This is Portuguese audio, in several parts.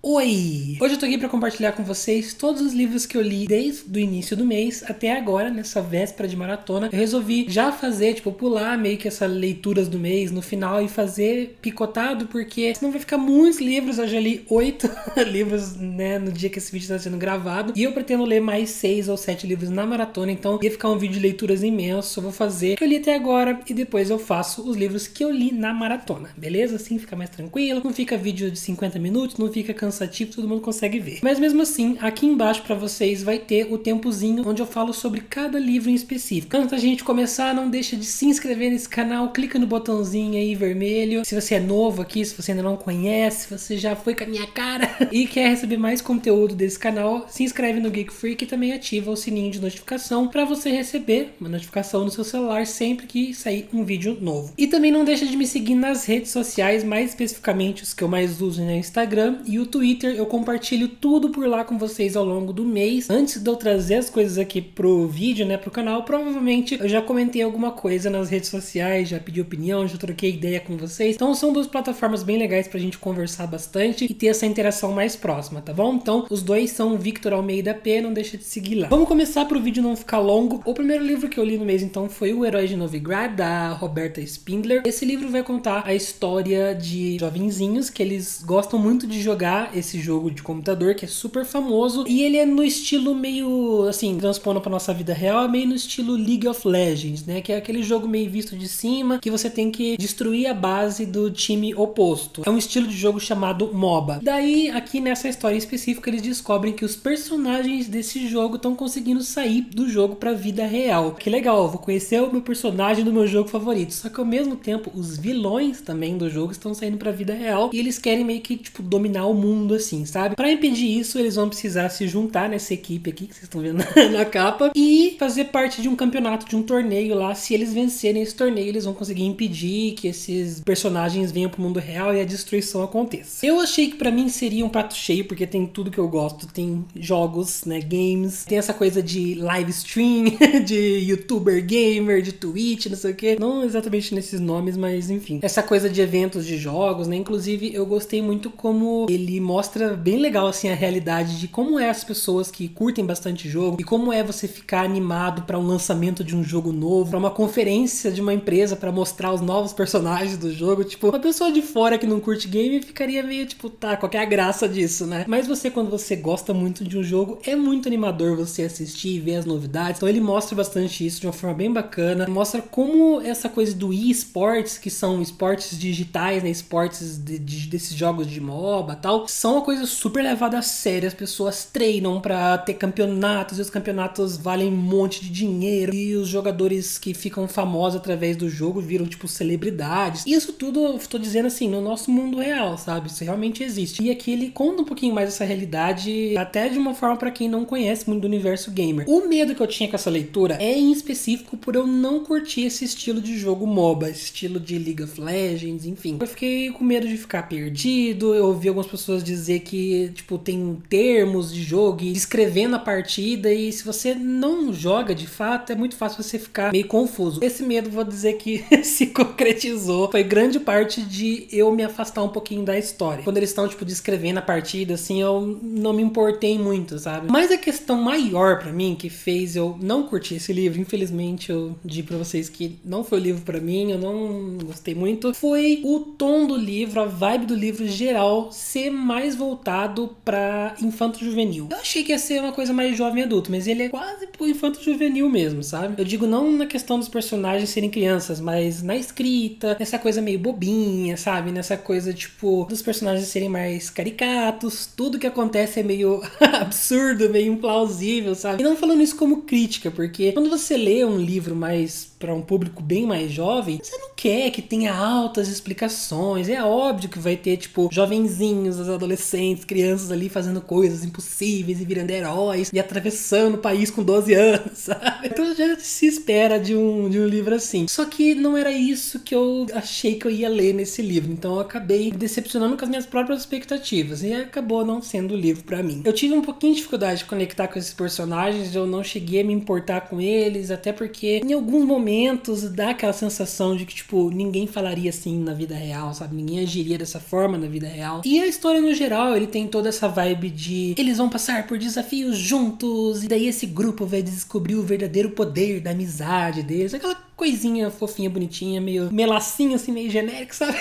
Oi! Hoje eu tô aqui pra compartilhar com vocês todos os livros que eu li desde o início do mês até agora, nessa véspera de maratona. Eu resolvi já fazer, pular meio que essas leituras do mês no final e fazer picotado, porque senão vai ficar muitos livros. Eu já li 8 livros, né, no dia que esse vídeo tá sendo gravado. E eu pretendo ler mais 6 ou 7 livros na maratona, então ia ficar um vídeo de leituras imenso. Eu vou fazer o que eu li até agora e depois eu faço os livros que eu li na maratona, beleza? Assim fica mais tranquilo, não fica vídeo de 50 minutos, não fica cansativo, todo mundo consegue ver. Mas mesmo assim, aqui embaixo pra vocês vai ter o tempozinho onde eu falo sobre cada livro em específico. Antes da gente começar, não deixa de se inscrever nesse canal, clica no botãozinho aí vermelho. Se você é novo aqui, se você ainda não conhece, se você já foi com a minha cara e quer receber mais conteúdo desse canal, se inscreve no Geek Freak e também ativa o sininho de notificação pra você receber uma notificação no seu celular sempre que sair um vídeo novo. E também não deixa de me seguir nas redes sociais, mais especificamente os que eu mais uso no Instagram e o Twitter. Eu compartilho tudo por lá com vocês ao longo do mês. Antes de eu trazer as coisas aqui pro vídeo, né, pro canal, provavelmente eu já comentei alguma coisa nas redes sociais, já pedi opinião, já troquei ideia com vocês. Então são duas plataformas bem legais pra gente conversar bastante e ter essa interação mais próxima, tá bom? Então os dois são Victor Almeida P, não deixa de seguir lá. Vamos começar pro vídeo não ficar longo. O primeiro livro que eu li no mês então foi O Herói de Novigrad, da Roberta Spindler. Esse livro vai contar a história de jovenzinhos que eles gostam muito de jogar esse jogo de computador que é super famoso, e ele é no estilo meio, assim, transpondo pra nossa vida real, meio no estilo League of Legends, né, que é aquele jogo meio visto de cima, que você tem que destruir a base do time oposto. É um estilo de jogo chamado MOBA. Daí, aqui nessa história específica, eles descobrem que os personagens desse jogo estão conseguindo sair do jogo pra vida real. Que legal, eu vou conhecer o meu personagem do meu jogo favorito, só que ao mesmo tempo, os vilões também do jogo estão saindo pra vida real, e eles querem meio que, dominar o mundo, assim, sabe? Pra impedir isso, eles vão precisar se juntar nessa equipe aqui, que vocês estão vendo na capa, e fazer parte de um campeonato, de um torneio lá. Se eles vencerem esse torneio, eles vão conseguir impedir que esses personagens venham pro mundo real e a destruição aconteça. Eu achei que pra mim seria um prato cheio, porque tem tudo que eu gosto. Tem jogos, né, games, tem essa coisa de live stream, de youtuber gamer, de Twitch, não sei o que. Não exatamente nesses nomes, mas enfim. Essa coisa de eventos de jogos, né? Inclusive, eu gostei muito como ele mostra bem legal, assim, a realidade de como é as pessoas que curtem bastante jogo e como é você ficar animado pra um lançamento de um jogo novo, pra uma conferência de uma empresa pra mostrar os novos personagens do jogo. Uma pessoa de fora que não curte game ficaria meio tá, qual que é a graça disso, né? Mas você, quando você gosta muito de um jogo, é muito animador você assistir e ver as novidades. Então ele mostra bastante isso de uma forma bem bacana. Mostra como essa coisa do eSports, que são esportes digitais, né? Esportes desses jogos de MOBA e tal, são uma coisa super levada a sério. As pessoas treinam pra ter campeonatos e os campeonatos valem um monte de dinheiro, e os jogadores que ficam famosos através do jogo viram celebridades. Isso tudo eu tô dizendo assim, no nosso mundo real, sabe? Isso realmente existe. E aqui ele conta um pouquinho mais essa realidade, até de uma forma pra quem não conhece muito do universo gamer. O medo que eu tinha com essa leitura é em específico por eu não curtir esse estilo de jogo MOBA, esse estilo de League of Legends, enfim. Eu fiquei com medo de ficar perdido. Eu ouvi algumas pessoas dizer que, tem termos de jogo e descrevendo a partida, e se você não joga de fato, é muito fácil você ficar meio confuso. Esse medo, vou dizer que se concretizou. Foi grande parte de eu me afastar um pouquinho da história. Quando eles estão, descrevendo a partida, assim, eu não me importei muito, sabe? Mas a questão maior pra mim, que fez eu não curtir esse livro, infelizmente eu digo pra vocês que não foi o livro pra mim, eu não gostei muito, foi o tom do livro, a vibe do livro geral ser mais voltado pra infanto-juvenil. Eu achei que ia ser uma coisa mais jovem adulto, mas ele é quase pro infanto-juvenil mesmo, sabe? Eu digo não na questão dos personagens serem crianças, mas na escrita, nessa coisa meio bobinha, sabe? Nessa coisa, dos personagens serem mais caricatos, tudo que acontece é meio absurdo, meio implausível, sabe? E não falando isso como crítica, porque quando você lê um livro mais para um público bem mais jovem, você não quer que tenha altas explicações. É óbvio que vai ter, jovenzinhos, os adolescentes, crianças ali fazendo coisas impossíveis e virando heróis e atravessando o país com 12 anos, sabe? Então já se espera de um livro assim. Só que não era isso que eu achei que eu ia ler nesse livro. Então eu acabei me decepcionando com as minhas próprias expectativas e acabou não sendo o livro pra mim. Eu tive um pouquinho de dificuldade de conectar com esses personagens, eu não cheguei a me importar com eles, até porque em alguns momentos dá aquela sensação de que, ninguém falaria assim na vida real, sabe? Ninguém agiria dessa forma na vida real. E a história no no geral, ele tem toda essa vibe de eles vão passar por desafios juntos, e daí esse grupo vai descobrir o verdadeiro poder da amizade deles. Aquela coisinha fofinha, bonitinha, meio melacinha, assim, meio genérica, sabe?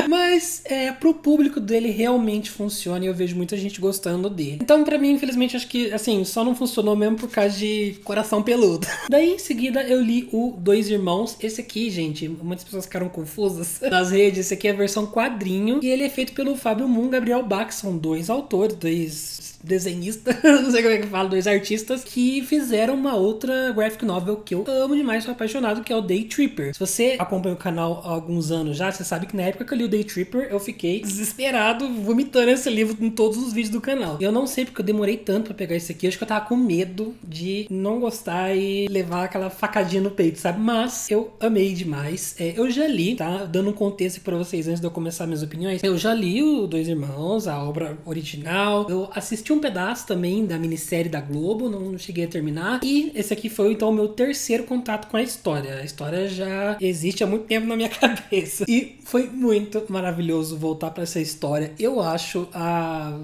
Mas pro público dele realmente funciona e eu vejo muita gente gostando dele. Então, pra mim, infelizmente, acho que, assim, só não funcionou mesmo por causa de coração peludo. Daí, em seguida, eu li o Dois Irmãos. Esse aqui, gente, muitas pessoas ficaram confusas nas redes. Esse aqui é a versão quadrinho e ele é feito pelo Fábio Moon e Gabriel Bach. São dois autores, dois desenhistas, não sei como é que fala, dois artistas que fizeram uma outra graphic novel que eu amo demais, sou apaixonado, que é o Day Tripper. Se você acompanha o canal há alguns anos já, você sabe que na época que eu li o Day Tripper, eu fiquei desesperado, vomitando esse livro em todos os vídeos do canal. Eu não sei porque eu demorei tanto pra pegar esse aqui, acho que eu tava com medo de não gostar e levar aquela facadinha no peito, sabe? Mas eu amei demais. Eu já li, tá? Dando um contexto pra vocês antes de eu começar minhas opiniões. Eu já li o Dois Irmãos, a obra original. Eu assisti um pedaço também da minissérie da Globo, não cheguei a terminar. E esse aqui foi, então, o meu terceiro contato com a história. A história já existe há muito tempo na minha cabeça. E foi muito maravilhoso voltar pra essa história. Eu acho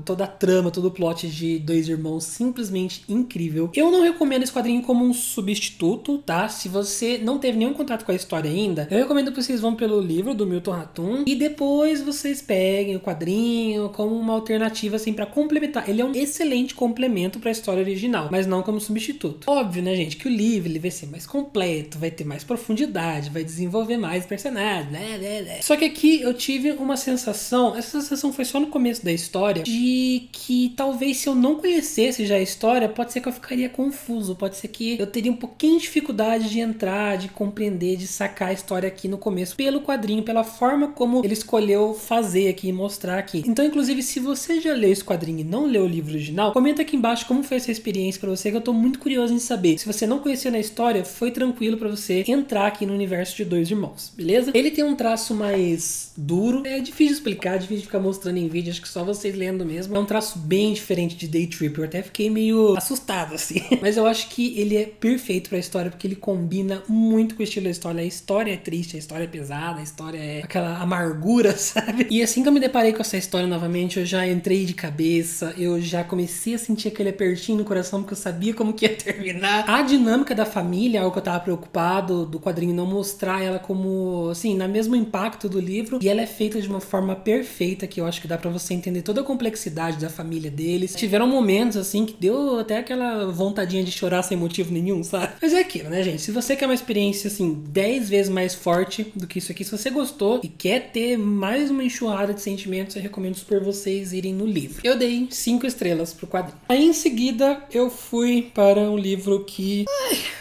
toda a trama, todo o plot de Dois Irmãos simplesmente incrível. Eu não recomendo esse quadrinho como um substituto, tá? Se você não teve nenhum contato com a história ainda, eu recomendo que vocês vão pelo livro do Milton Ratum e depois vocês peguem o quadrinho como uma alternativa, assim, pra complementar. Ele é um excelente complemento pra história original, mas não como substituto. Óbvio, né, gente, que o livro ele vai ser mais completo, vai ter mais profundidade, vai desenvolver mais personagens, né. Só que aqui eu tive uma sensação, essa sensação foi só no começo da história, de que talvez se eu não conhecesse já a história, pode ser que eu ficaria confuso, pode ser que eu teria um pouquinho de dificuldade de entrar, de compreender, de sacar a história aqui no começo, pelo quadrinho, pela forma como ele escolheu fazer aqui e mostrar aqui. Então, inclusive, se você já leu esse quadrinho e não leu o livro original, comenta aqui embaixo como foi essa experiência pra você, que eu tô muito curioso em saber. Se você não conhecia na história, foi tranquilo pra você entrar aqui no universo de Dois Irmãos, beleza? Ele tem um traço mais duro, é difícil de explicar, difícil de ficar mostrando em vídeo, acho que só vocês lendo mesmo. É um traço bem diferente de Day Tripper, eu até fiquei meio assustado, assim. Mas eu acho que ele é perfeito pra história, porque ele combina muito com o estilo da história. A história é triste, a história é pesada, a história é aquela amargura, sabe? E assim que eu me deparei com essa história novamente, eu já entrei de cabeça, eu já comecei a sentir aquele apertinho no coração, porque eu sabia como que ia terminar. A dinâmica da família, algo que eu tava preocupado do quadrinho não mostrar ela como, assim, na mesmo impacto do livro, e ela é feita de uma forma perfeita, que eu acho que dá pra você entender toda a complexidade da família deles. Tiveram momentos, assim, que deu até aquela vontadinha de chorar sem motivo nenhum, sabe? Mas é aquilo, né, gente? Se você quer uma experiência, assim, 10 vezes mais forte do que isso aqui, se você gostou e quer ter mais uma enxurrada de sentimentos, eu recomendo super vocês irem no livro. Eu dei 5 estrelas pro quadrinho. Aí, em seguida, eu fui para um livro que...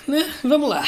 né? Vamos lá.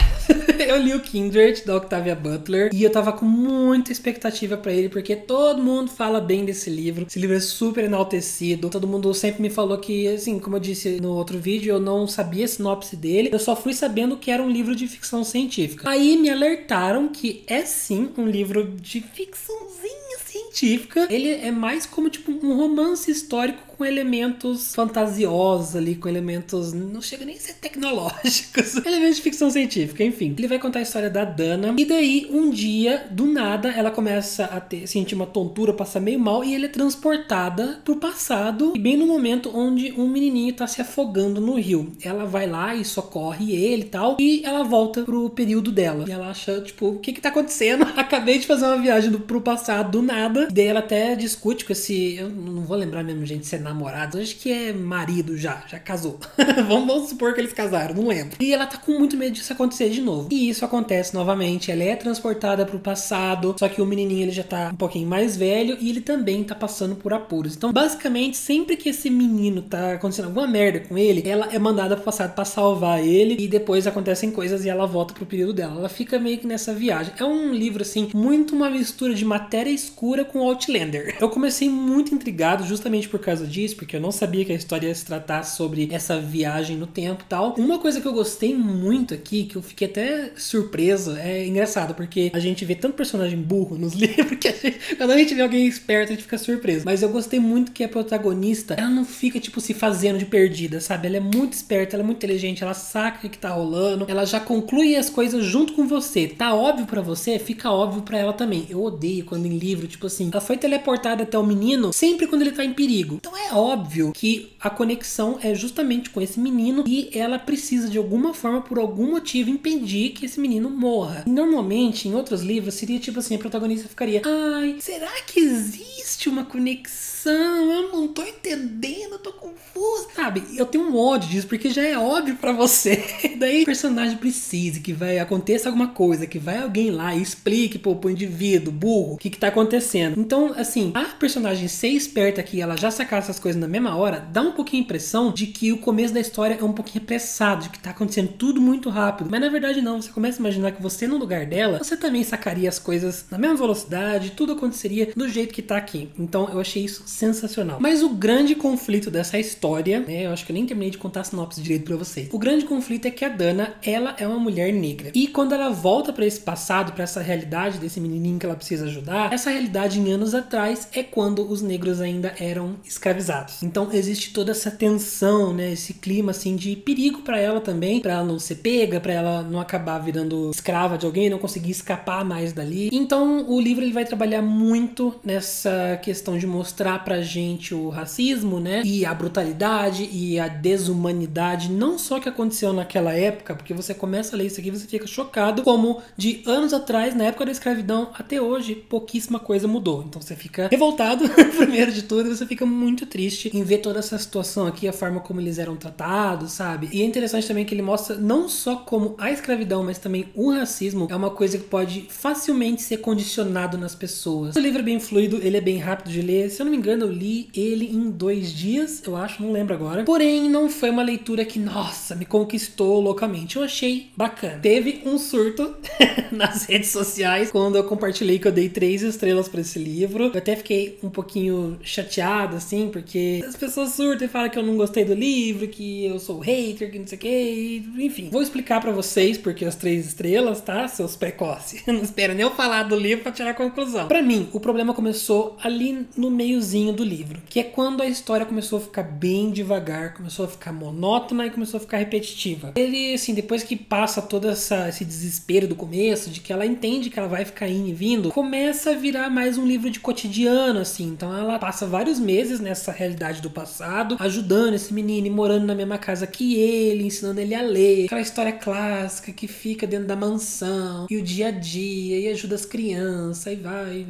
Eu li o Kindred, da Octavia Butler, e eu tava com muita expectativa pra ele, porque todo mundo fala bem desse livro. Esse livro é super enaltecido. Todo mundo sempre me falou que, assim, como eu disse no outro vídeo, eu não sabia a sinopse dele. Eu só fui sabendo que era um livro de ficção científica. Aí me alertaram que é sim um livro de ficçãozinha científica. Ele é mais como, tipo, um romance histórico com elementos fantasiosos ali, com elementos, não chega nem a ser tecnológicos, elementos de ficção científica, enfim. Ele vai contar a história da Dana, e daí, um dia, do nada, ela começa a sentir uma tontura, passar meio mal, e ela é transportada pro passado, e bem no momento onde um menininho tá se afogando no rio. Ela vai lá e socorre ele e tal, e ela volta pro período dela. E ela acha, tipo, o que tá acontecendo? Acabei de fazer uma viagem pro passado do nada, e daí ela até discute com esse, eu não vou lembrar mesmo, gente, se é namorado, acho que é marido já casou. vamos supor que eles casaram, não lembro. E ela tá com muito medo disso acontecer de novo. E isso acontece novamente, ela é transportada pro passado, só que o menininho ele já tá um pouquinho mais velho e ele também tá passando por apuros. Então, basicamente, sempre que esse menino tá acontecendo alguma merda com ele, ela é mandada pro passado pra salvar ele e depois acontecem coisas e ela volta pro período dela. Ela fica meio que nessa viagem. É um livro, assim, muito uma mistura de Matéria Escura com Outlander. Eu comecei muito intrigado justamente por causa disso, porque eu não sabia que a história ia se tratar sobre essa viagem no tempo e tal. Uma coisa que eu gostei muito aqui, que eu fiquei até surpreso, é engraçado, porque a gente vê tanto personagem burro nos livros que quando a gente vê alguém esperto, a gente fica surpreso. Mas eu gostei muito que a protagonista, ela não fica, tipo, se fazendo de perdida, sabe? Ela é muito esperta, ela é muito inteligente, ela saca o que tá rolando, ela já conclui as coisas junto com você. Tá óbvio pra você, fica óbvio pra ela também. Eu odeio quando em livro, tipo assim, assim. Ela foi teleportada até o menino sempre quando ele tá em perigo. Então é óbvio que a conexão é justamente com esse menino e ela precisa de alguma forma, por algum motivo, impedir que esse menino morra. E normalmente, em outros livros, seria tipo assim, a protagonista ficaria: ai, será que existe uma conexão? Eu não tô entendendo, eu tô confusa. Sabe, eu tenho um ódio disso, porque já é óbvio pra você. Daí o personagem precisa que aconteça alguma coisa, que vai alguém lá e explique pro indivíduo burro o que tá acontecendo. Então, assim, a personagem ser esperta aqui, ela já sacar essas coisas na mesma hora, dá um pouquinho a impressão de que o começo da história é um pouquinho apressado, de que tá acontecendo tudo muito rápido. Mas na verdade não, você começa a imaginar que você no lugar dela, você também sacaria as coisas na mesma velocidade, tudo aconteceria do jeito que tá aqui. Então eu achei isso sensacional. Mas o grande conflito dessa história, né, eu acho que eu nem terminei de contar a sinopse direito pra vocês. O grande conflito é que a Dana, ela é uma mulher negra. E quando ela volta pra esse passado, pra essa realidade desse menininho que ela precisa ajudar, essa realidade em anos atrás é quando os negros ainda eram escravizados. Então existe toda essa tensão, né, esse clima assim de perigo pra ela também, pra ela não ser pega, pra ela não acabar virando escrava de alguém, não conseguir escapar mais dali. Então o livro ele vai trabalhar muito nessa questão de mostrar pra gente o racismo, né, e a brutalidade e a desumanidade, não só que aconteceu naquela época, porque você começa a ler isso aqui e você fica chocado como de anos atrás, na época da escravidão, até hoje, pouquíssima coisa mudou. Então você fica revoltado, primeiro de tudo, e você fica muito triste em ver toda essa situação aqui, a forma como eles eram tratados, sabe? E é interessante também que ele mostra não só como a escravidão, mas também o racismo é uma coisa que pode facilmente ser condicionado nas pessoas. O livro é bem fluido, ele é bem rápido de ler. Se eu não me engano, eu li ele em 2 dias, eu acho, não lembro agora. Porém, não foi uma leitura que, nossa, me conquistou loucamente. Eu achei bacana. Teve um surto nas redes sociais quando eu compartilhei que eu dei 3 estrelas pra esse livro. Eu até fiquei um pouquinho chateado, assim, porque as pessoas surtam e falam que eu não gostei do livro, que eu sou hater, que não sei o que, enfim. Vou explicar pra vocês porque as 3 estrelas, tá? Seus precoces. Não espero nem eu falar do livro pra tirar a conclusão. Pra mim, o problema começou ali no meiozinho do livro, que é quando a história começou a ficar bem devagar, começou a ficar monótona e começou a ficar repetitiva. Ele, assim, depois que passa todo esse desespero do começo, de que ela entende que ela vai ficar indo e vindo, começa a virar mais um livro de cotidiano, assim. Então ela passa vários meses nessa realidade do passado, ajudando esse menino e morando na mesma casa que ele, ensinando ele a ler. Aquela história clássica que fica dentro da mansão, e o dia a dia, e ajuda as crianças, e vai.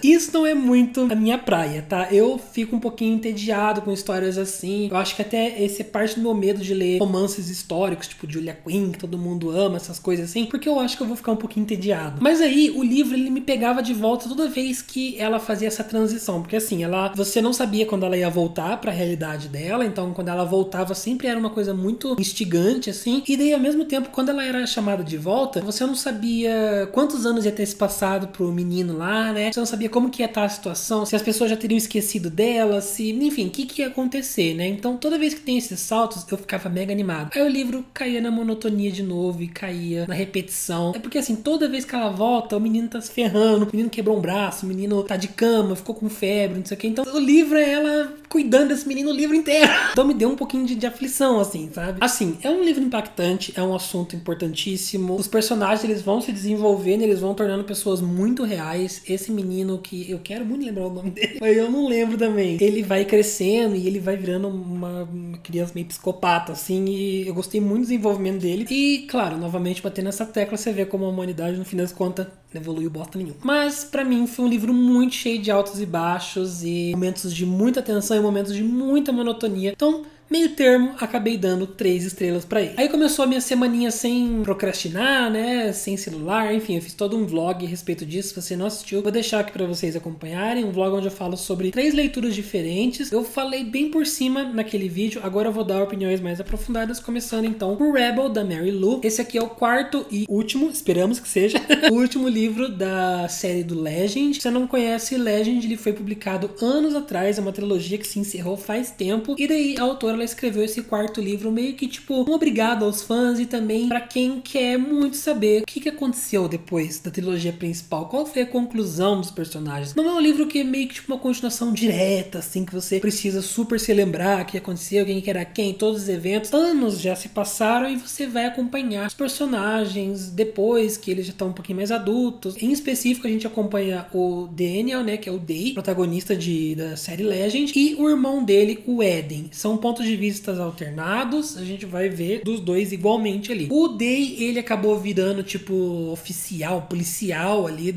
Isso não é muito a minha praia, tá? Eu fico um pouquinho entediado com histórias assim. Eu acho que até esse é parte do meu medo de ler romances históricos, tipo Julia Quinn, que todo mundo ama, essas coisas assim, porque eu acho que eu vou ficar um pouquinho entediado. Mas aí, o livro, ele me pegava de volta toda vez que ela fazia essa transição, porque assim, você não sabia quando ela ia voltar pra realidade dela, então quando ela voltava sempre era uma coisa muito instigante, assim, e daí ao mesmo tempo, quando ela era chamada de volta, você não sabia quantos anos ia ter se passado pro menino lá, né? Você não sabia como que ia estar a situação, se as pessoas já teriam esquecido dela, se, enfim, o que ia acontecer, né? Então toda vez que tem esses saltos, eu ficava mega animado. Aí o livro caía na monotonia de novo e caía na repetição. É porque assim, toda vez que ela volta, o menino tá se ferrando, o menino quebrou um braço, o menino tá de cama, ficou com febre, não sei o que. Então o livro é ela cuidando desse menino o livro inteiro. Então me deu um pouquinho de aflição, assim, sabe? Assim, é um livro impactante, é um assunto importantíssimo. Os personagens, eles vão se desenvolvendo, eles vão tornando pessoas muito reais. Esse menino que eu quero muito lembrar o nome dele, mas eu não lembro também. Ele vai crescendo e ele vai virando uma criança meio psicopata, assim, e eu gostei muito do desenvolvimento dele. E, claro, novamente batendo nessa tecla, você vê como a humanidade, no fim das contas, não evoluiu bosta nenhuma. Mas, pra mim, foi um livro muito cheio de altos e baixos e momentos de muita tensão e momentos de muita monotonia. Então, meio termo, acabei dando 3 estrelas pra ele. Aí começou a minha semaninha sem procrastinar, né? Sem celular, enfim, eu fiz todo um vlog a respeito disso. Se você não assistiu, vou deixar aqui pra vocês acompanharem. Um vlog onde eu falo sobre 3 leituras diferentes. Eu falei bem por cima naquele vídeo, agora eu vou dar opiniões mais aprofundadas, começando então por Rebel, da Mary Lou. Esse aqui é o 4º e último, esperamos que seja, o último livro da série do Legend. Se você não conhece Legend, ele foi publicado anos atrás, é uma trilogia que se encerrou faz tempo, e daí a autora ela escreveu esse quarto livro meio que tipo um obrigado aos fãs e também pra quem quer muito saber o que aconteceu depois da trilogia principal, qual foi a conclusão dos personagens. Não é um livro que é meio que tipo uma continuação direta, assim, que você precisa super se lembrar o que aconteceu, quem que era quem, todos os eventos. Anos já se passaram e você vai acompanhar os personagens depois que eles já estão um pouquinho mais adultos. Em específico, a gente acompanha o Daniel, né, que é o Day, protagonista da série Legend, e o irmão dele, o Eden. São pontos de vista alternados, a gente vai ver dos dois igualmente ali. O Day, ele acabou virando tipo oficial, policial ali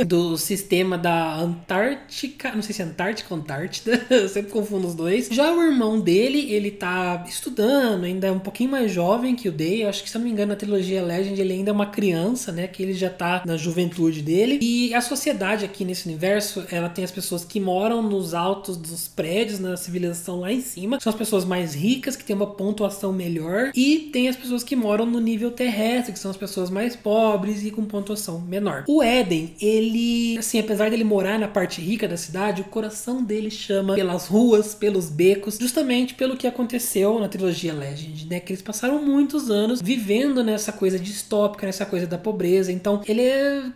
do sistema da Antártica, não sei se é Antártica ou Antártida, eu sempre confundo os dois. Já o irmão dele, ele tá estudando, ainda é um pouquinho mais jovem que o Day, eu acho que, se eu não me engano, na trilogia Legend ele ainda é uma criança, né, que ele já tá na juventude dele. E a sociedade aqui nesse universo, ela tem as pessoas que moram nos altos dos prédios, na civilização lá em cima, são as pessoas mais ricas, que tem uma pontuação melhor, e tem as pessoas que moram no nível terrestre, que são as pessoas mais pobres e com pontuação menor. O Eden, ele, assim, apesar dele morar na parte rica da cidade, o coração dele chama pelas ruas, pelos becos, justamente pelo que aconteceu na trilogia Legend, né, que eles passaram muitos anos vivendo nessa coisa distópica, nessa coisa da pobreza, então ele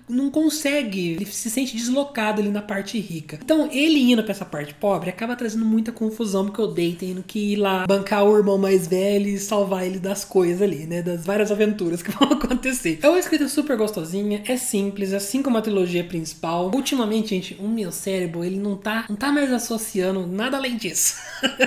não consegue, ele se sente deslocado ali na parte rica. Então ele indo pra essa parte pobre acaba trazendo muita confusão, porque o Day tendo que ir lá bancar o irmão mais velho e salvar ele das coisas ali, né, das várias aventuras que vão acontecer. É uma escrita super gostosinha, é simples, assim como a trilogia principal. Ultimamente, gente, o meu cérebro, ele não tá mais associando nada além disso.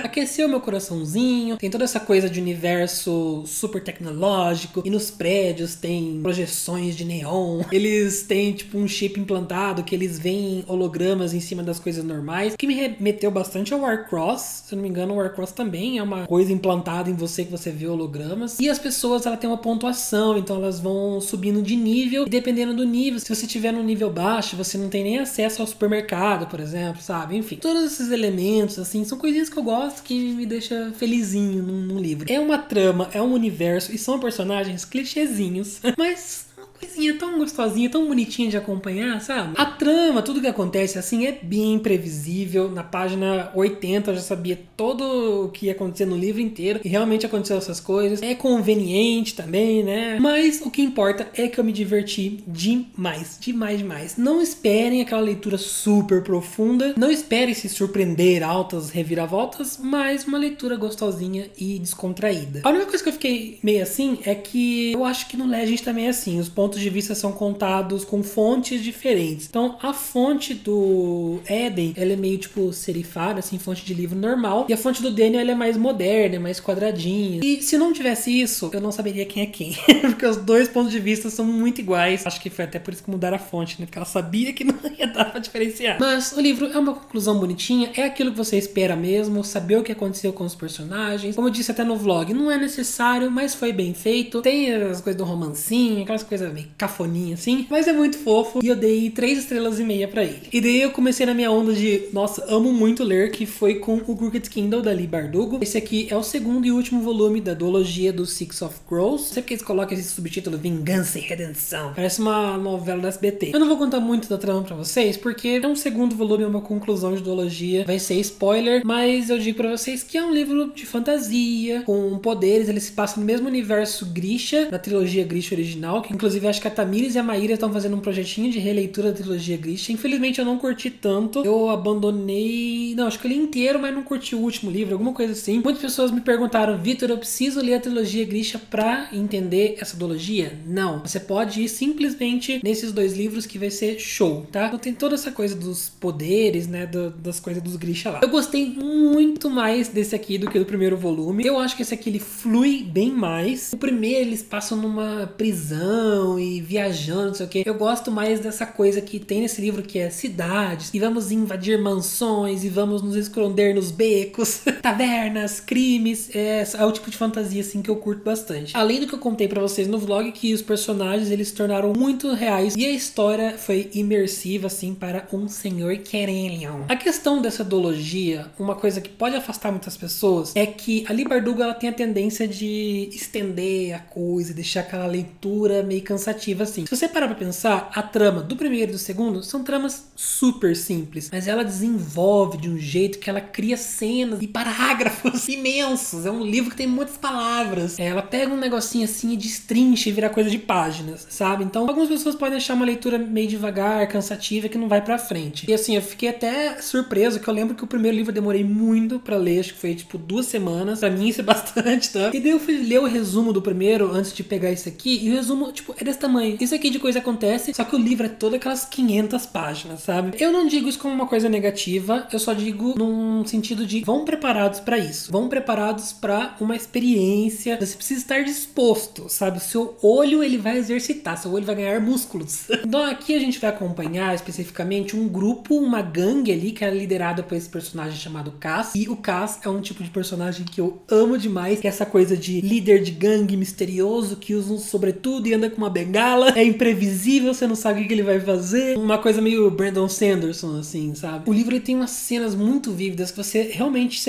Aqueceu meu coraçãozinho, tem toda essa coisa de universo super tecnológico, e nos prédios tem projeções de neon, eles têm tipo um chip implantado que eles veem hologramas em cima das coisas normais, que me remeteu bastante ao Warcross. Se eu não me engano, o Warcross também é uma coisa implantada em você, que você vê hologramas. E as pessoas, ela tem uma pontuação, então elas vão subindo de nível, e dependendo do nível, se você tiver no nível baixo, você não tem nem acesso ao supermercado, por exemplo, sabe? Enfim, todos esses elementos, assim, são coisinhas que eu gosto, que me deixa felizinho num livro. É uma trama, é um universo, e são personagens clichêzinhos, mas coisinha tão gostosinha, tão bonitinha de acompanhar, sabe? A trama, tudo que acontece, assim, é bem previsível. Na página 80 eu já sabia todo o que ia acontecer no livro inteiro, e realmente aconteceu essas coisas. É conveniente também, né? Mas o que importa é que eu me diverti demais, demais. Não esperem aquela leitura super profunda, não esperem se surpreender, altas reviravoltas, mas uma leitura gostosinha e descontraída. A única coisa que eu fiquei meio assim é que eu acho que no Legend também é assim, os pontos de vista são contados com fontes diferentes. Então, a fonte do Eden, ela é meio tipo serifada, assim, fonte de livro normal. E a fonte do Daniel, ela é mais moderna, é mais quadradinha. E se não tivesse isso, eu não saberia quem é quem. Porque os dois pontos de vista são muito iguais. Acho que foi até por isso que mudaram a fonte, né? Porque ela sabia que não ia dar pra diferenciar. Mas o livro é uma conclusão bonitinha, é aquilo que você espera mesmo, saber o que aconteceu com os personagens. Como eu disse até no vlog, não é necessário, mas foi bem feito. Tem as coisas do romancinho, aquelas coisas meio cafoninha assim, mas é muito fofo, e eu dei 3 estrelas e meia pra ele. E daí eu comecei na minha onda de, nossa, amo muito ler, que foi com o Crooked Kindle da Leigh Bardugo. Esse aqui é o segundo e último volume da duologia do Six of Crows. Sempre que eles colocam esse subtítulo, Vingança e Redenção, parece uma novela da SBT. Eu não vou contar muito da trama pra vocês, porque é um segundo volume, é uma conclusão de duologia, vai ser spoiler, mas eu digo pra vocês que é um livro de fantasia, com poderes. Ele se passa no mesmo universo Grisha, da trilogia Grisha original, que inclusive acho que a Tamires e a Maíra estão fazendo um projetinho de releitura da trilogia Grisha. Infelizmente eu não curti tanto, eu abandonei, não, acho que eu li inteiro, mas não curti o último livro, alguma coisa assim. Muitas pessoas me perguntaram, Vitor, eu preciso ler a trilogia Grisha pra entender essa duologia? Não, você pode ir simplesmente nesses 2 livros que vai ser show, tá? Então tem toda essa coisa dos poderes, né, das coisas dos Grisha lá. Eu gostei muito mais desse aqui do que do primeiro volume. Eu acho que esse aqui ele flui bem mais. O primeiro eles passam numa prisão e viajando, não sei o que. Eu gosto mais dessa coisa que tem nesse livro, que é cidades, e vamos invadir mansões, e vamos nos esconder nos becos, tavernas, crimes. É o tipo de fantasia assim que eu curto bastante. Além do que eu contei pra vocês no vlog, que os personagens eles se tornaram muito reais e a história foi imersiva assim para um senhor querellion. A questão dessa duologia, uma coisa que pode afastar muitas pessoas, é que a Leigh Bardugo ela tem a tendência de estender a coisa, deixar aquela leitura meio cansada cansativa assim. Se você parar pra pensar, a trama do primeiro e do segundo são tramas super simples, mas ela desenvolve de um jeito que ela cria cenas e parágrafos imensos. É um livro que tem muitas palavras. Ela pega um negocinho assim e destrincha e vira coisa de páginas, sabe? Então, algumas pessoas podem achar uma leitura meio devagar, cansativa, que não vai pra frente. E assim, eu fiquei até surpreso, que eu lembro que o primeiro livro eu demorei muito pra ler, acho que foi tipo 2 semanas. Pra mim isso é bastante, tá? E daí eu fui ler o resumo do primeiro antes de pegar esse aqui, e o resumo, tipo, é desse tamanho. Isso aqui de coisa acontece, só que o livro é todo aquelas 500 páginas, sabe? Eu não digo isso como uma coisa negativa, eu só digo num sentido de vão preparados pra isso. Vão preparados pra uma experiência. Você precisa estar disposto, sabe? O seu olho, ele vai exercitar, seu olho vai ganhar músculos. Então aqui a gente vai acompanhar especificamente um grupo, uma gangue ali, que é liderada por esse personagem chamado Cass. E o Cass é um tipo de personagem que eu amo demais, que é essa coisa de líder de gangue misterioso, que usa um sobretudo e anda com uma bengala. É imprevisível, você não sabe o que ele vai fazer. Uma coisa meio Brandon Sanderson, assim, sabe? O livro ele tem umas cenas muito vívidas que você realmente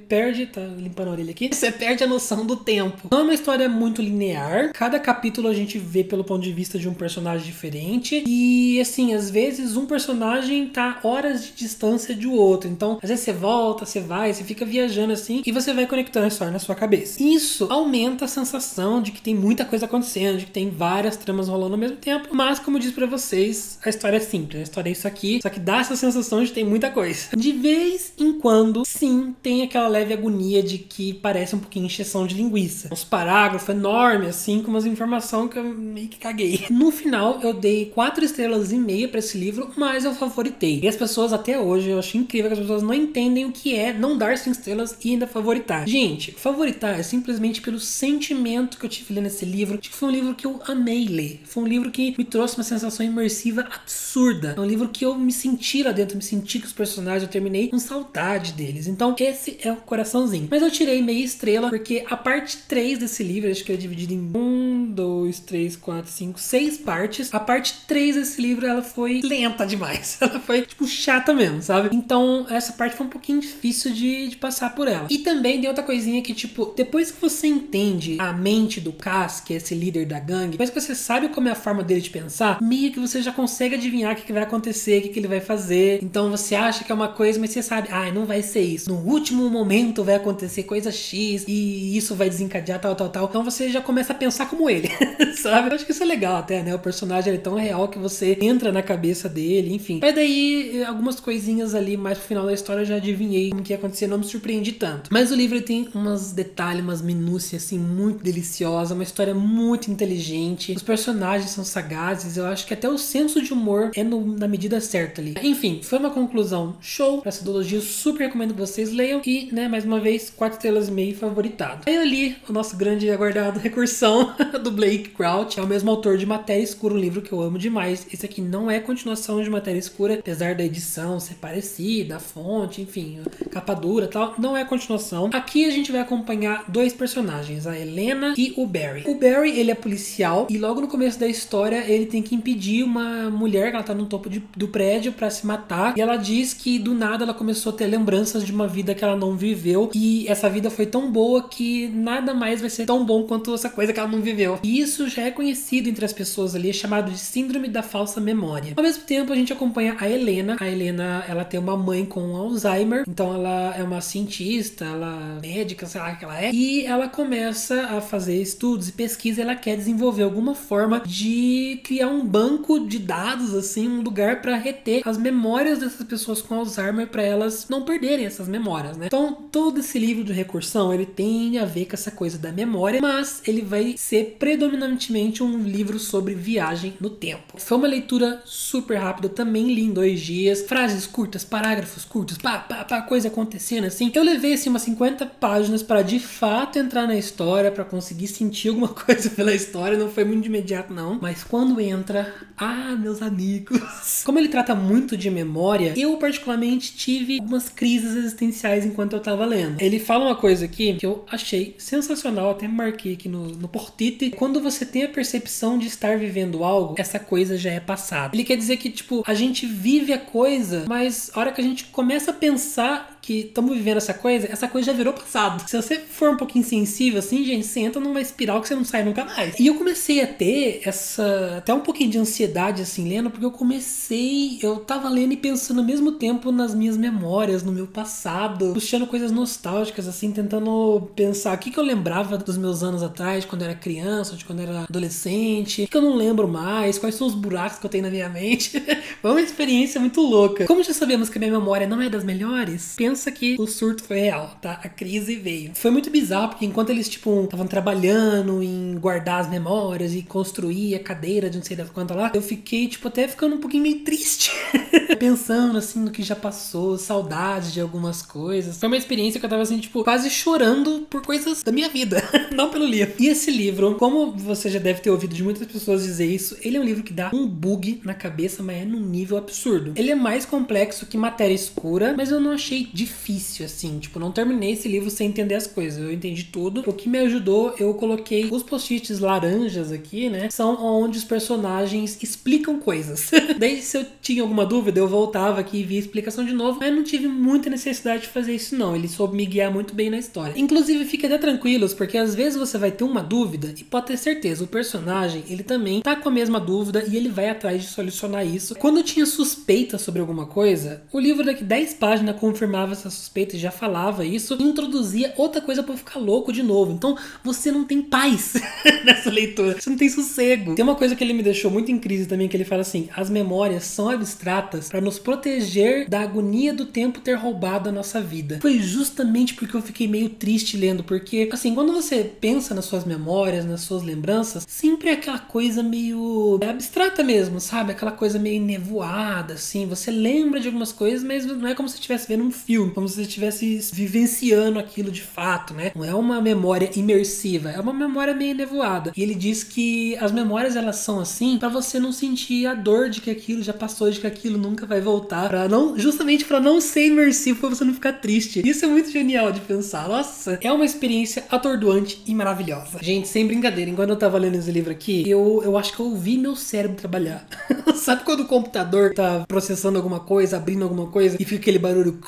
perde, tá limpando a orelha aqui, você perde a noção do tempo. Não é uma história muito linear. Cada capítulo a gente vê pelo ponto de vista de um personagem diferente. E, assim, às vezes um personagem tá horas de distância de outro. Então, às vezes você volta, você vai, você fica viajando assim e você vai conectando a história na sua cabeça. Isso aumenta a sensação de que tem muita coisa acontecendo, de que tem várias tramas rolando ao mesmo tempo. Mas, como eu disse pra vocês, a história é simples. A história é isso aqui, só que dá essa sensação de que tem muita coisa. De vez em quando, sim, tem aquela leve agonia de que parece um pouquinho encheção de linguiça. Uns parágrafos enormes, assim, com umas informações que eu meio que caguei. No final, eu dei 4,5 estrelas pra esse livro, mas eu favoritei. E as pessoas até hoje, eu acho incrível que as pessoas não entendem o que é não dar 5 estrelas e ainda favoritar. Gente, favoritar é simplesmente pelo sentimento que eu tive lendo esse livro, de que foi um livro que eu amei ler. Foi um livro que me trouxe uma sensação imersiva absurda. É um livro que eu me senti lá dentro, me senti com os personagens, eu terminei com saudade deles. Então, esse é o coraçãozinho. Mas eu tirei meia estrela, porque a parte 3 desse livro, acho que é dividido em 1, 2, 3, 4, 5, 6 partes. A parte 3 desse livro, ela foi lenta demais. Ela foi, tipo, chata mesmo, sabe? Então, essa parte foi um pouquinho difícil de passar por ela. E também tem outra coisinha que, tipo, depois que você entende a mente do Cass, que é esse líder da gangue, depois que você sabe como é a forma dele de pensar, meio que você já consegue adivinhar o que vai acontecer, o que ele vai fazer. Então, você acha que é uma coisa, mas você sabe, não vai ser isso. No último momento vai acontecer coisa X e isso vai desencadear tal. Então, você já começa a pensar como ele, sabe? Eu acho que isso é legal até, né? O personagem é tão real que você entra na cabeça dele, enfim. Mas daí, algumas coisinhas ali mais pro final da história eu já adivinhei como que ia acontecer, não me surpreendi tanto. Mas o livro tem umas detalhes, umas minúcias, assim, muito deliciosas, uma história muito inteligente, os personagens são sagazes, eu acho que até o senso de humor é na medida certa ali. Enfim, foi uma conclusão show pra essa duologia, eu super recomendo que vocês leiam e, né, mais uma vez, 4,5 estrelas favoritado. Aí eu li o nosso grande e aguardado Recursão do Blake Crouch, é o mesmo autor de Matéria Escura, um livro que eu amo demais. Esse aqui não é continuação de Matéria Escura, apesar da edição ser parecida, a fonte, enfim, capa dura e tal, não é continuação. Aqui a gente vai acompanhar 2 personagens, a Helena e o Barry. O Barry, ele é policial e logo no começo da história ele tem que impedir uma mulher que ela tá no topo do prédio pra se matar, e ela diz que do nada ela começou a ter lembranças de uma vida que ela não viveu, e essa vida foi tão boa que nada mais vai ser tão bom quanto essa coisa que ela não viveu. E isso já é conhecido entre as pessoas ali, é chamado de síndrome da falsa memória. Ao mesmo tempo a gente acompanha a Helena. A Helena, ela tem uma mãe com Alzheimer, então ela é uma cientista, ela é médica, sei lá o que ela é, e ela começa a fazer estudos e pesquisa, ela quer desenvolver alguma forma de criar um banco de dados, assim, um lugar para reter as memórias dessas pessoas com Alzheimer, para elas não perderem essas memórias, né? Então, todo esse livro de Recursão, ele tem a ver com essa coisa da memória, mas ele vai ser predominantemente um livro sobre viagem no tempo. Foi uma leitura super rápida, também li em 2 dias, frases curtas, parágrafos curtos, coisa acontecendo assim. Eu levei assim umas 50 páginas para de fato entrar na história, para conseguir sentir alguma coisa pela história, não foi muito de imediato não, mas quando entra, meus amigos, como ele trata muito de memória, eu particularmente tive algumas crises existenciais enquanto eu tava lendo. Ele fala uma coisa aqui que eu achei sensacional, até marquei aqui no portite: quando você tem a percepção de estar vivendo algo, essa coisa já é passada. Ele quer dizer que, tipo, a gente vive a coisa, mas a hora que a gente começa a pensar que estamos vivendo essa coisa já virou passado. Se você for um pouquinho sensível assim, gente, você entra numa espiral que você não sai nunca mais. E eu comecei a ter até um pouquinho de ansiedade assim, lendo, porque eu tava lendo e pensando ao mesmo tempo nas minhas memórias, no meu passado, puxando coisas nostálgicas assim, tentando pensar o que eu lembrava dos meus anos atrás, quando eu era criança, de quando eu era adolescente, o que eu não lembro mais, quais são os buracos que eu tenho na minha mente. Foi uma experiência muito louca. Como já sabemos que a minha memória não é das melhores, pensa que o surto foi real, tá? A crise veio. Foi muito bizarro, porque enquanto eles, tipo, estavam trabalhando em guardar as memórias e construir a cadeira de não sei das quantas lá, eu fiquei, tipo, até ficando um pouquinho meio triste. Pensando, assim, no que já passou, saudades de algumas coisas. Foi uma experiência que eu tava, assim, tipo, quase chorando por coisas da minha vida, não pelo livro. E esse livro, como você já deve ter ouvido de muitas pessoas dizer isso, ele é um livro que dá um bug na cabeça, mas é num nível absurdo. Ele é mais complexo que Matéria Escura, mas eu não achei difícil, assim. Tipo, não terminei esse livro sem entender as coisas. Eu entendi tudo. O que me ajudou, eu coloquei os post-its laranjas aqui, né? São onde os personagens explicam coisas. Daí, se eu tinha alguma dúvida, eu voltava aqui e via a explicação de novo, mas eu não tive muita necessidade de fazer isso, não. Ele soube me guiar muito bem na história. Inclusive, fiquem até tranquilos, porque às vezes você vai ter uma dúvida e pode ter certeza, o personagem, ele também tá com a mesma dúvida e ele vai atrás de solucionar isso. Quando eu tinha suspeita sobre alguma coisa, o livro daqui 10 páginas confirmava essa suspeita e já falava isso, e introduzia outra coisa pra eu ficar louco de novo. Então, você não tem paz nessa leitura, você não tem sossego. Tem uma coisa que ele me deixou muito em crise também, que ele fala assim: as memórias são abstratas para nos proteger da agonia do tempo ter roubado a nossa vida. Foi justamente porque eu fiquei meio triste lendo, porque, assim, quando você pensa nas suas memórias, nas suas lembranças, sempre é aquela coisa meio abstrata mesmo, sabe? Aquela coisa meio nevoada, assim. Você lembra de algumas coisas, mas não é como se você estivesse vendo um filme, como se você estivesse vivenciando aquilo de fato, né? Não é uma memória imersiva, é uma memória meio nevoada. E ele diz que as memórias, elas são assim para você não sentir a dor de que aquilo já passou, de que aquilo nunca vai voltar, justamente para não ser imersivo, pra você não ficar triste. Isso é muito genial de pensar. Nossa, é uma experiência atordoante e maravilhosa. Gente, sem brincadeira, enquanto eu tava lendo esse livro aqui, eu acho que eu ouvi meu cérebro trabalhar. Sabe quando o computador tá processando alguma coisa, abrindo alguma coisa e fica aquele barulho?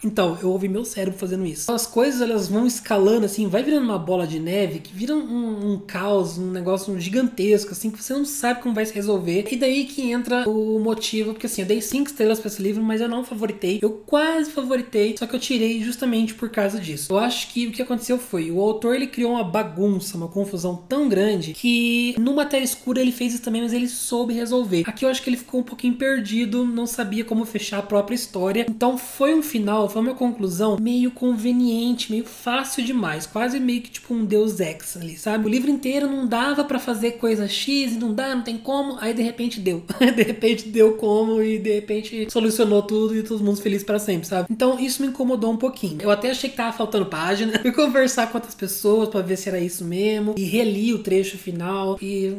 Então, eu ouvi meu cérebro fazendo isso. As coisas, elas vão escalando, assim, vai virando uma bola de neve, que vira um caos, um negócio gigantesco, assim, que você não sabe como vai se resolver. E daí que entra o motivo, porque assim, eu dei 5 estrelas pra esse livro, mas eu não favoritei. Eu quase favoritei, só que eu tirei justamente por causa disso. Eu acho que o que aconteceu foi, o autor, ele criou uma bagunça, uma confusão tão grande, que no Matéria Escura ele fez isso também, mas ele soube resolver. Aqui eu acho que ele ficou um pouquinho perdido, não sabia como fechar a própria história. Então foi um final, foi uma conclusão meio conveniente, meio fácil demais, quase meio que tipo um Deus Ex ali, sabe? O livro inteiro não dava pra fazer coisa X, não tem como, aí de repente deu. De repente deu como e de repente solucionou tudo e todo mundo feliz pra sempre, sabe? Então isso me incomodou um pouquinho. Eu até achei que tava faltando página, fui conversar com outras pessoas pra ver se era isso mesmo e reli o trecho final e...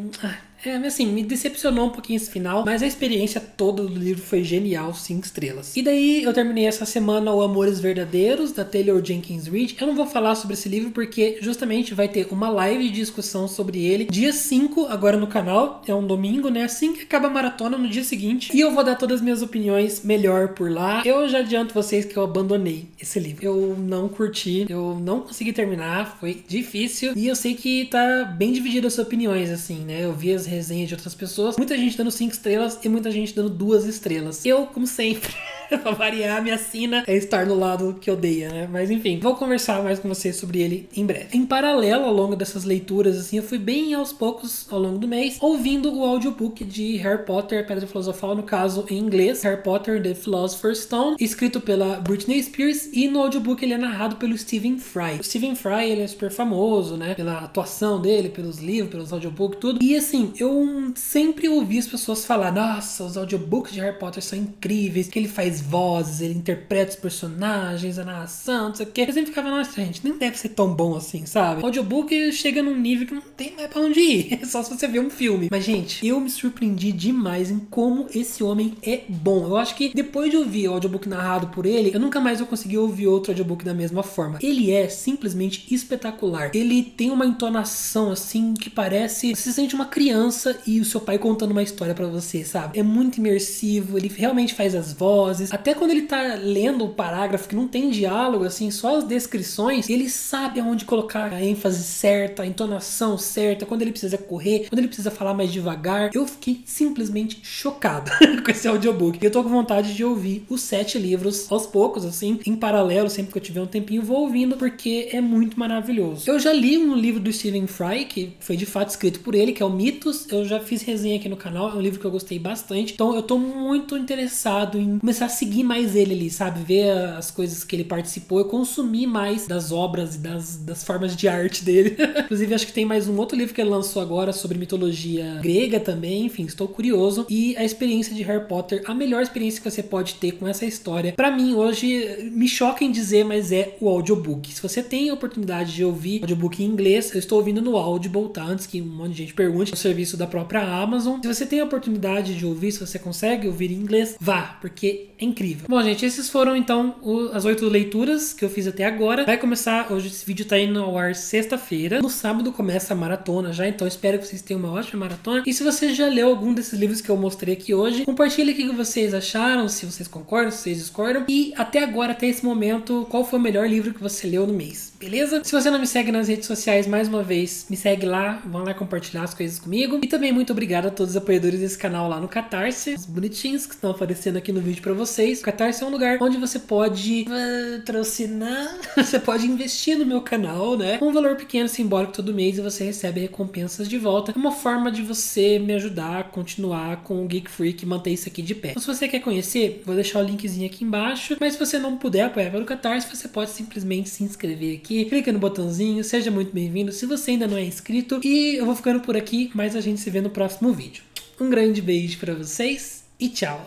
assim, me decepcionou um pouquinho esse final, mas a experiência toda do livro foi genial, 5 estrelas. E daí eu terminei essa semana o Amores Verdadeiros, da Taylor Jenkins Reid. Eu não vou falar sobre esse livro porque justamente vai ter uma live de discussão sobre ele dia 5, agora no canal, é um domingo, né? Assim que acaba a maratona, no dia seguinte. E eu vou dar todas as minhas opiniões melhor por lá. Eu já adianto vocês que eu abandonei esse livro. Eu não curti, eu não consegui terminar, foi difícil. E eu sei que tá bem dividido as suas opiniões, assim, né? Eu vi as resenhas de outras pessoas, muita gente dando 5 estrelas e muita gente dando 2 estrelas. Eu, como sempre, pra variar, minha sina é estar no lado que odeia, né? Mas enfim, vou conversar mais com vocês sobre ele em breve. Em paralelo, ao longo dessas leituras, assim, eu fui bem aos poucos, ao longo do mês, ouvindo o audiobook de Harry Potter, Pedra Filosofal, no caso, em inglês, Harry Potter, The Philosopher's Stone, escrito pela Britney Spears, e no audiobook ele é narrado pelo Stephen Fry. O Stephen Fry, ele é super famoso, né? Pela atuação dele, pelos livros, pelos audiobooks, tudo. E assim, eu sempre ouvi as pessoas falar: nossa, os audiobooks de Harry Potter são incríveis, que ele faz vozes, ele interpreta os personagens, a narração, não sei o que. Eu sempre ficava: nossa, gente, nem deve ser tão bom assim, sabe? O audiobook chega num nível que não tem mais pra onde ir, é só se você ver um filme. Mas, gente, eu me surpreendi demais em como esse homem é bom. Eu acho que depois de ouvir o audiobook narrado por ele, eu nunca mais vou conseguir ouvir outro audiobook da mesma forma. Ele é simplesmente espetacular. Ele tem uma entonação, assim, que parece... Você se sente uma criança e o seu pai contando uma história pra você, sabe? É muito imersivo, ele realmente faz as vozes, leituras. Até quando ele tá lendo o parágrafo que não tem diálogo, assim, só as descrições, ele sabe aonde colocar a ênfase certa, a entonação certa, quando ele precisa correr, quando ele precisa falar mais devagar. Eu fiquei simplesmente chocado com esse audiobook. Eu tô com vontade de ouvir os 7 livros aos poucos, assim, em paralelo, sempre que eu tiver um tempinho, vou ouvindo, porque é muito maravilhoso. Eu já li um livro do Stephen Fry, que foi de fato escrito por ele, que é o Mitos. Eu já fiz resenha aqui no canal, é um livro que eu gostei bastante. Então eu tô muito interessado em começar a seguir mais ele ali, sabe? Ver as coisas que ele participou, eu consumir mais das obras e das formas de arte dele. Inclusive, acho que tem mais um outro livro que ele lançou agora sobre mitologia grega também. Enfim, estou curioso. E a experiência de Harry Potter, a melhor experiência que você pode ter com essa história, pra mim hoje, me choca em dizer, mas é o audiobook. Se você tem a oportunidade de ouvir audiobook em inglês, eu estou ouvindo no Audible, tá? Antes que um monte de gente pergunte, o serviço da própria Amazon. Se você tem a oportunidade de ouvir, se você consegue ouvir em inglês, vá, porque é incrível. Bom, gente, esses foram então as 8 leituras que eu fiz até agora. Vai começar, hoje esse vídeo tá indo ao ar sexta-feira. No sábado começa a maratona já, então espero que vocês tenham uma ótima maratona. E se você já leu algum desses livros que eu mostrei aqui hoje, compartilhe o que vocês acharam, se vocês concordam, se vocês discordam. E até agora, até esse momento, qual foi o melhor livro que você leu no mês, beleza? Se você não me segue nas redes sociais, mais uma vez, me segue lá, vão lá compartilhar as coisas comigo. E também muito obrigado a todos os apoiadores desse canal lá no Catarse, os bonitinhos que estão aparecendo aqui no vídeo pra vocês. O Catarse é um lugar onde você pode patrocinar, você pode investir no meu canal, né? Com um valor pequeno, simbólico todo mês, e você recebe recompensas de volta. É uma forma de você me ajudar a continuar com o Geek Freak e manter isso aqui de pé. Então, se você quer conhecer, vou deixar o linkzinho aqui embaixo. Mas se você não puder apoiar pelo Catarse, você pode simplesmente se inscrever aqui, clica no botãozinho, seja muito bem-vindo se você ainda não é inscrito. E eu vou ficando por aqui, mas a gente se vê no próximo vídeo. Um grande beijo pra vocês e tchau!